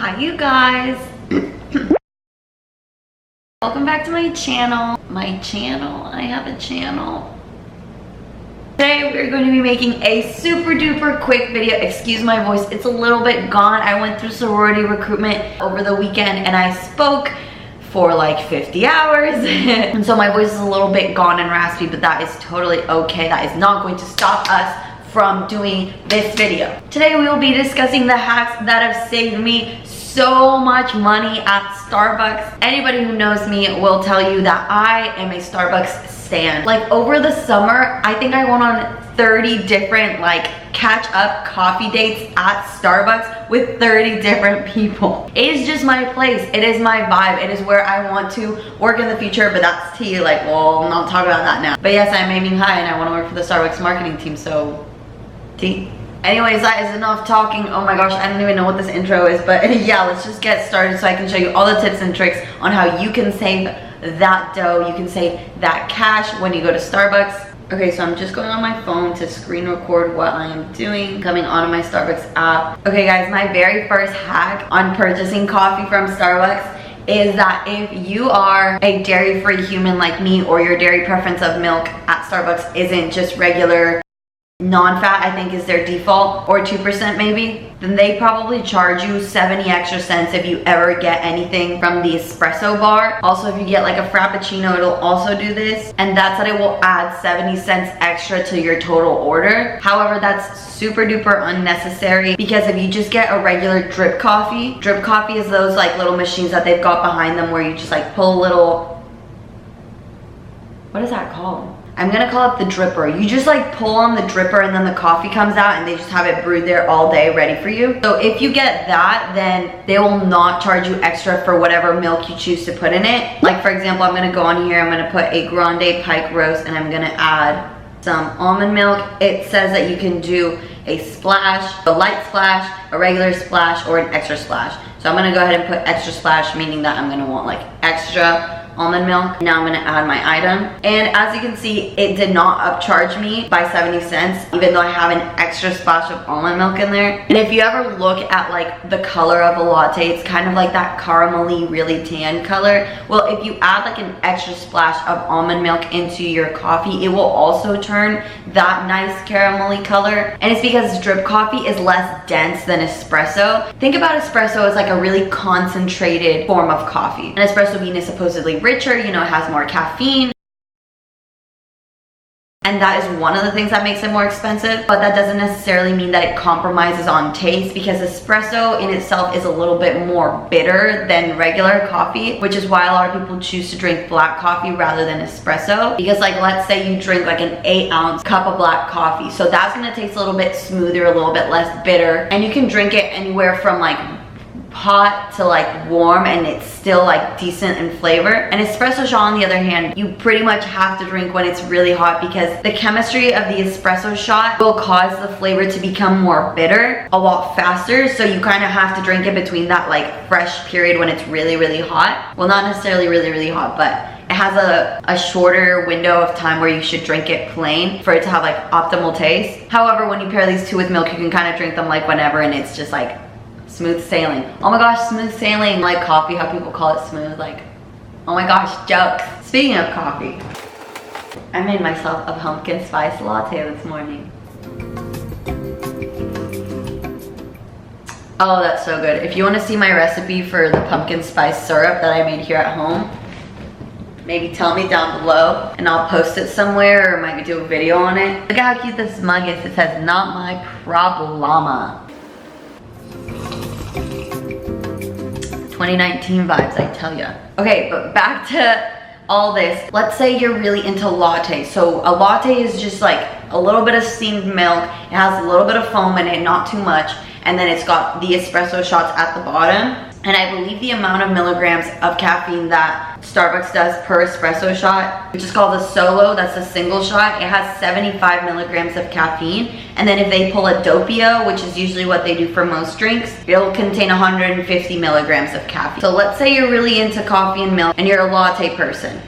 Hi you guys. Welcome back to my channel. I have a channel. Today we're going to be making a super duper quick video. Excuse my voice, it's a little bit gone. I went through sorority recruitment over the weekend and I spoke for like 50 hours and so my voice is a little bit gone and raspy, but that is totally okay. That is not going to stop us from doing this video. Today we will be discussing the hacks that have saved me so much money at Starbucks. Anybody who knows me will tell you that I am a Starbucks stan. Like over the summer, I think I went on 30 different like catch up coffee dates at Starbucks with 30 different people. It is just my place. It is my vibe. It is where I want to work in the future, but that's tea. Like, well, I'm not talking about that now. But yes, I'm aiming high and I want to work for the Starbucks marketing team, so tea. Anyways, that is enough talking. Oh my gosh, I don't even know what this intro is, but yeah, let's just get started so I can show you all the tips and tricks on how you can save that dough, you can save that cash when you go to Starbucks. Okay, so I'm just going on my phone to screen record what I am doing, coming onto my Starbucks app. Okay guys, my very first hack on purchasing coffee from Starbucks is that if you are a dairy-free human like me, or your dairy preference of milk at Starbucks isn't just regular non-fat, I think is their default, or 2% maybe, then they probably charge you 70 extra cents if you ever get anything from the espresso bar. Also, if you get like a frappuccino, it'll also do this, and that's that it will add 70 cents extra to your total order. However, that's super duper unnecessary, because if you just get a regular drip coffee is those like little machines that they've got behind them where you just like pull a little, what is that called? I'm gonna call it the dripper. You just like pull on the dripper and then the coffee comes out and they just have it brewed there all day ready for you. So if you get that, then they will not charge you extra for whatever milk you choose to put in it. Like for example, I'm gonna go on here, I'm gonna put a grande pike roast and I'm gonna add some almond milk. It says that you can do a splash, a light splash, a regular splash, or an extra splash. So I'm gonna go ahead and put extra splash, meaning that I'm gonna want like extra almond milk. Now I'm gonna add my item, and as you can see, it did not upcharge me by 70 cents, even though I have an extra splash of almond milk in there. And if you ever look at like the color of a latte, it's kind of like that caramelly, really tan color. Well, if you add like an extra splash of almond milk into your coffee, it will also turn that nice caramelly color. And it's because drip coffee is less dense than espresso. Think about espresso as like a really concentrated form of coffee, and espresso bean is supposedly richer, you know, it has more caffeine. And that is one of the things that makes it more expensive, but that doesn't necessarily mean that it compromises on taste, because espresso in itself is a little bit more bitter than regular coffee, which is why a lot of people choose to drink black coffee rather than espresso. Because like, let's say you drink like an 8-ounce cup of black coffee, so that's gonna taste a little bit smoother, a little bit less bitter, and you can drink it anywhere from like hot to like warm, and it's still like decent in flavor. An espresso shot on the other hand, you pretty much have to drink when it's really hot, because the chemistry of the espresso shot will cause the flavor to become more bitter a lot faster. So you kind of have to drink it between that like fresh period when it's really hot. Well, not necessarily really hot, but it has a shorter window of time where you should drink it plain for it to have like optimal taste. However, when you pair these two with milk, you can kind of drink them like whenever, and it's just like smooth sailing. Oh my gosh, smooth sailing. Like coffee, how people call it smooth. Like, oh my gosh, jokes. Speaking of coffee, I made myself a pumpkin spice latte this morning. Oh, that's so good. If you want to see my recipe for the pumpkin spice syrup that I made here at home, maybe tell me down below and I'll post it somewhere, or maybe do a video on it. Look at how cute this mug is. It says, "Not my problema." 2019 vibes, I tell ya. Okay, but back to all this. Let's say you're really into lattes. So a latte is just like a little bit of steamed milk. It has a little bit of foam in it, not too much. And then it's got the espresso shots at the bottom. And I believe the amount of milligrams of caffeine that Starbucks does per espresso shot, which is called a solo, that's a single shot, it has 75 milligrams of caffeine. And then if they pull a doppio, which is usually what they do for most drinks, it'll contain 150 milligrams of caffeine. So let's say you're really into coffee and milk and you're a latte person.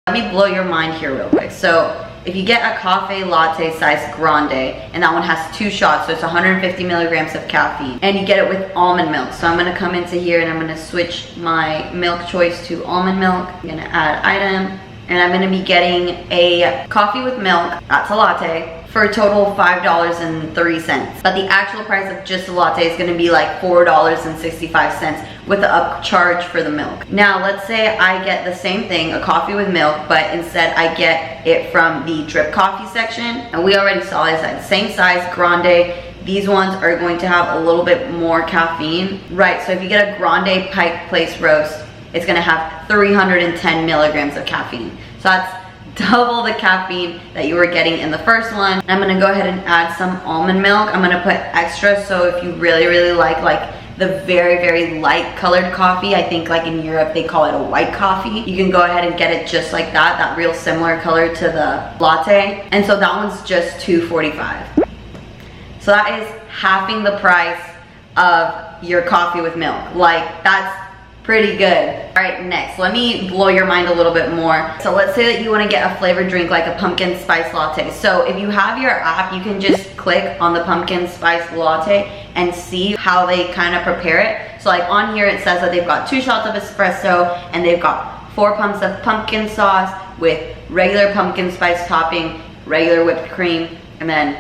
Let me blow your mind here real quick. So if you get a cafe latte size grande, and that one has 2 shots, so it's 150 milligrams of caffeine, and you get it with almond milk. So I'm gonna come into here and I'm gonna switch my milk choice to almond milk. I'm gonna add item, and I'm gonna be getting a coffee with milk, that's a latte, for a total of $5.03. But the actual price of just a latte is gonna be like $4.65 with the upcharge for the milk. Now, let's say I get the same thing, a coffee with milk, but instead I get it from the drip coffee section. And we already saw this at the same size, grande. These ones are going to have a little bit more caffeine. Right, so if you get a grande Pike Place roast, it's gonna have 310 milligrams of caffeine. So that's double the caffeine that you were getting in the first one. I'm gonna go ahead and add some almond milk. I'm gonna put extra, so if you really like the very light colored coffee, I think like in Europe they call it a white coffee, you can go ahead and get it just like that real similar color to the latte. And so that one's just $2.45. So that is halving the price of your coffee with milk. Like, that's pretty good. All right, next, let me blow your mind a little bit more. So let's say that you wanna get a flavored drink like a pumpkin spice latte. So if you have your app, you can just click on the pumpkin spice latte and see how they kind of prepare it. So like on here, it says that they've got 2 shots of espresso and they've got 4 pumps of pumpkin sauce with regular pumpkin spice topping, regular whipped cream, and then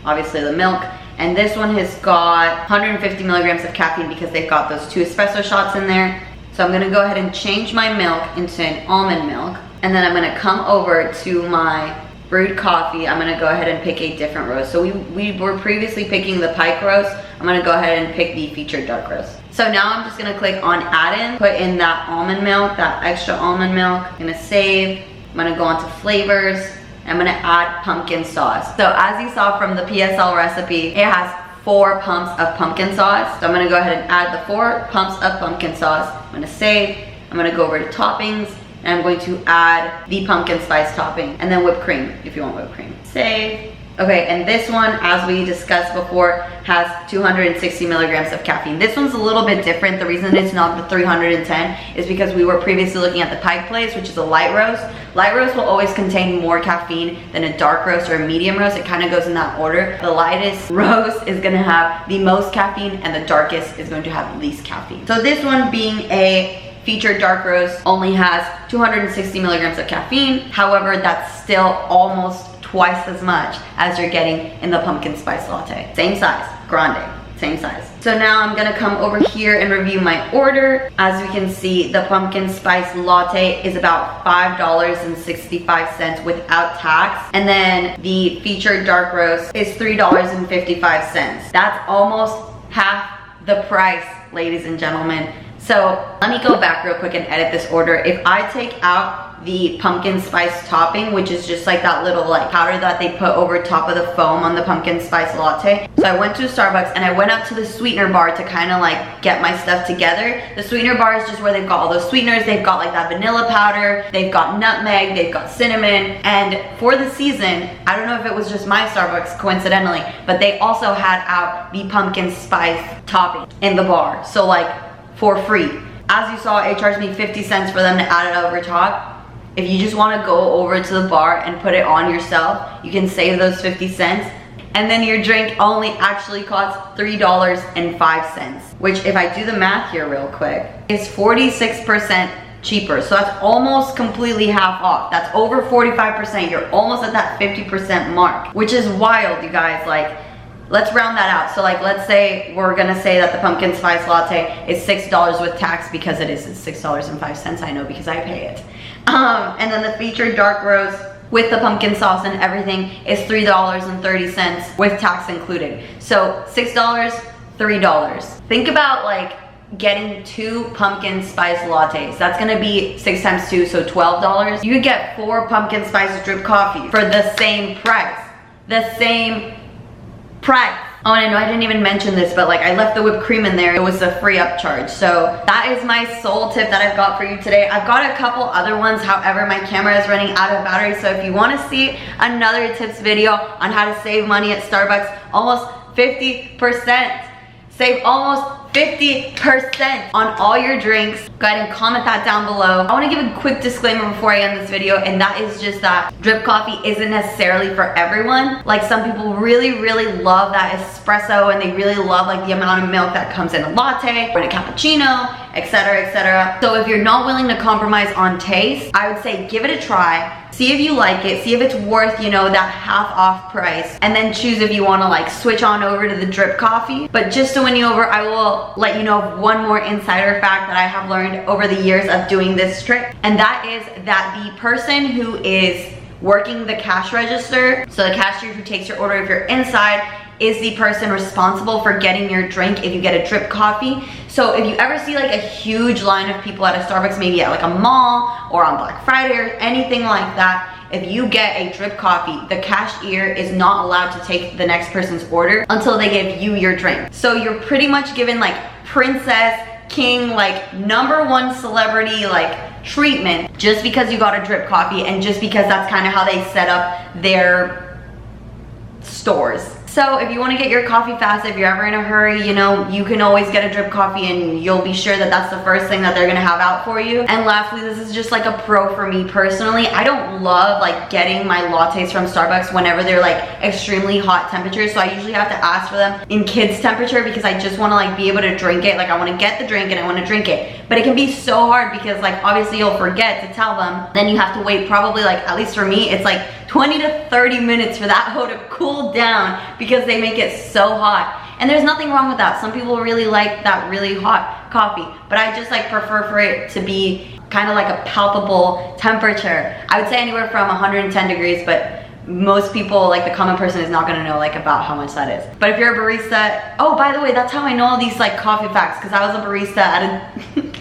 obviously the milk. And this one has got 150 milligrams of caffeine because they've got those 2 espresso shots in there. So I'm gonna go ahead and change my milk into an almond milk. And then I'm gonna come over to my brewed coffee. I'm gonna go ahead and pick a different roast. So we were previously picking the Pike roast. I'm gonna go ahead and pick the featured dark roast. So now I'm just gonna click on add in, put in that almond milk, that extra almond milk. I'm gonna save, I'm gonna go on to flavors. I'm gonna add pumpkin sauce. So as you saw from the PSL recipe, it has 4 pumps of pumpkin sauce. So I'm gonna go ahead and add the 4 pumps of pumpkin sauce. I'm gonna save, I'm gonna go over to toppings, and I'm going to add the pumpkin spice topping, and then whipped cream, if you want whipped cream. Save. Okay, and this one, as we discussed before, has 260 milligrams of caffeine. This one's a little bit different. The reason it's not the 310 is because we were previously looking at the Pike Place, which is a light roast. Light roast will always contain more caffeine than a dark roast or a medium roast. It kind of goes in that order. The lightest roast is gonna have the most caffeine, and the darkest is going to have least caffeine. So this one, being a featured dark roast, only has 260 milligrams of caffeine. However, that's still almost twice as much as you're getting in the pumpkin spice latte. Same size, grande, same size. So now I'm gonna come over here and review my order. As we can see, the pumpkin spice latte is about $5.65 without tax. And then the featured dark roast is $3.55. That's almost half the price, ladies and gentlemen. So let me go back real quick and edit this order. If I take out the pumpkin spice topping, which is just like that little like powder that they put over top of the foam on the pumpkin spice latte. So I went to Starbucks and I went up to the sweetener bar to kind of like get my stuff together. The sweetener bar is just where they've got all those sweeteners. They've got like that vanilla powder, they've got nutmeg, they've got cinnamon. And for the season, I don't know if it was just my Starbucks coincidentally, but they also had out the pumpkin spice topping in the bar. So like for free. As you saw, it charged me 50 cents for them to add it over top. If you just want to go over to the bar and put it on yourself, you can save those 50 cents. And then your drink only actually costs $3.05, which if I do the math here real quick, is 46% cheaper. So that's almost completely half off. That's over 45%. You're almost at that 50% mark, which is wild, you guys. Like, let's round that out. So like, let's say we're gonna say that the pumpkin spice latte is $6 with tax, because it is $6.05. I know because I pay it. And then the featured dark roast with the pumpkin sauce and everything is $3.30 with tax included. So $6, $3. Think about like getting 2 pumpkin spice lattes. That's gonna be 6 times 2, so $12. You could get 4 pumpkin spice drip coffee for the same price. The same price. Oh, and I know I didn't even mention this, but like I left the whipped cream in there. It was a free upcharge. So that is my sole tip that I've got for you today. I've got a couple other ones. However, my camera is running out of battery. So if you want to see another tips video on how to save money at Starbucks, almost 50%. Save almost 50% on all your drinks. Go ahead and comment that down below. I want to give a quick disclaimer before I end this video, and that is just that drip coffee isn't necessarily for everyone. Like, some people really love that espresso, and they really love like the amount of milk that comes in a latte or in a cappuccino, etc, etc. So if you're not willing to compromise on taste, I would say give it a try. See if you like it, see if it's worth, you know, that half off price, and then choose if you want to like switch on over to the drip coffee. But just to win you over, I will let you know of one more insider fact that I have learned over the years of doing this trick, and that is that the person who is working the cash register, so the cashier who takes your order if you're inside, is the person responsible for getting your drink if you get a drip coffee. So if you ever see like a huge line of people at a Starbucks, maybe at like a mall or on Black Friday or anything like that, if you get a drip coffee, the cashier is not allowed to take the next person's order until they give you your drink. So you're pretty much given like princess, king, like #1 celebrity like treatment just because you got a drip coffee, and just because that's kind of how they set up their stores. So if you want to get your coffee fast, if you're ever in a hurry, you know, you can always get a drip coffee, and you'll be sure that that's the first thing that they're gonna have out for you. And lastly, this is just like a pro for me personally. I don't love like getting my lattes from Starbucks whenever they're like extremely hot temperatures. So I usually have to ask for them in kids temperature, because I just want to like be able to drink it. Like, I want to get the drink and I want to drink it. But it can be so hard because like obviously you'll forget to tell them. Then you have to wait probably like, at least for me, it's like 20 to 30 minutes for that hoe to cool down because they make it so hot. And there's nothing wrong with that. Some people really like that really hot coffee, but I just like prefer for it to be kind of like a palpable temperature. I would say anywhere from 110 degrees, but most people, like the common person, is not gonna know like about how much that is. But if you're a barista, oh, by the way, that's how I know all these like coffee facts, because I was a barista at a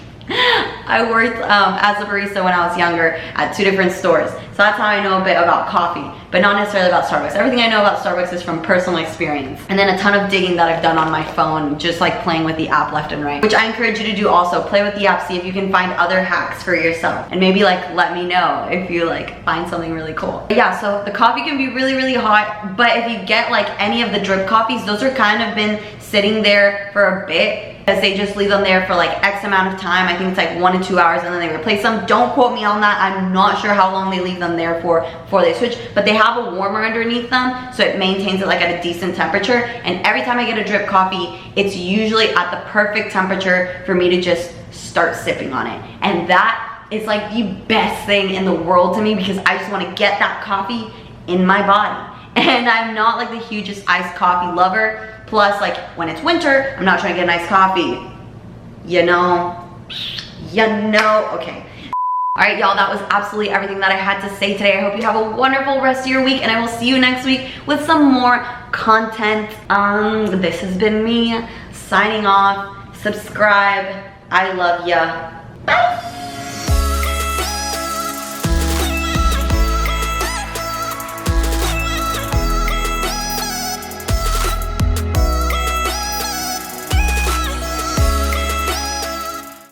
I worked as a barista when I was younger at 2 different stores. So that's how I know a bit about coffee, but not necessarily about Starbucks. Everything I know about Starbucks is from personal experience. And then a ton of digging that I've done on my phone, just like playing with the app left and right, which I encourage you to do also. Play with the app, see if you can find other hacks for yourself. And maybe like let me know if you like find something really cool. But yeah, so the coffee can be really hot, but if you get like any of the drip coffees, those are kind of been sitting there for a bit, because they just leave them there for like X amount of time. I think it's like 1 to 2 hours, and then they replace them. Don't quote me on that. I'm not sure how long they leave them there for before they switch, but they have a warmer underneath them, so it maintains it like at a decent temperature. And every time I get a drip coffee, it's usually at the perfect temperature for me to just start sipping on it. And that is like the best thing in the world to me, because I just want to get that coffee in my body. And I'm not like the hugest iced coffee lover. Plus, like when it's winter, I'm not trying to get a nice coffee. You know, okay. All right, y'all, that was absolutely everything that I had to say today. I hope you have a wonderful rest of your week, and I will see you next week with some more content. This has been me signing off. Subscribe. I love ya. Bye.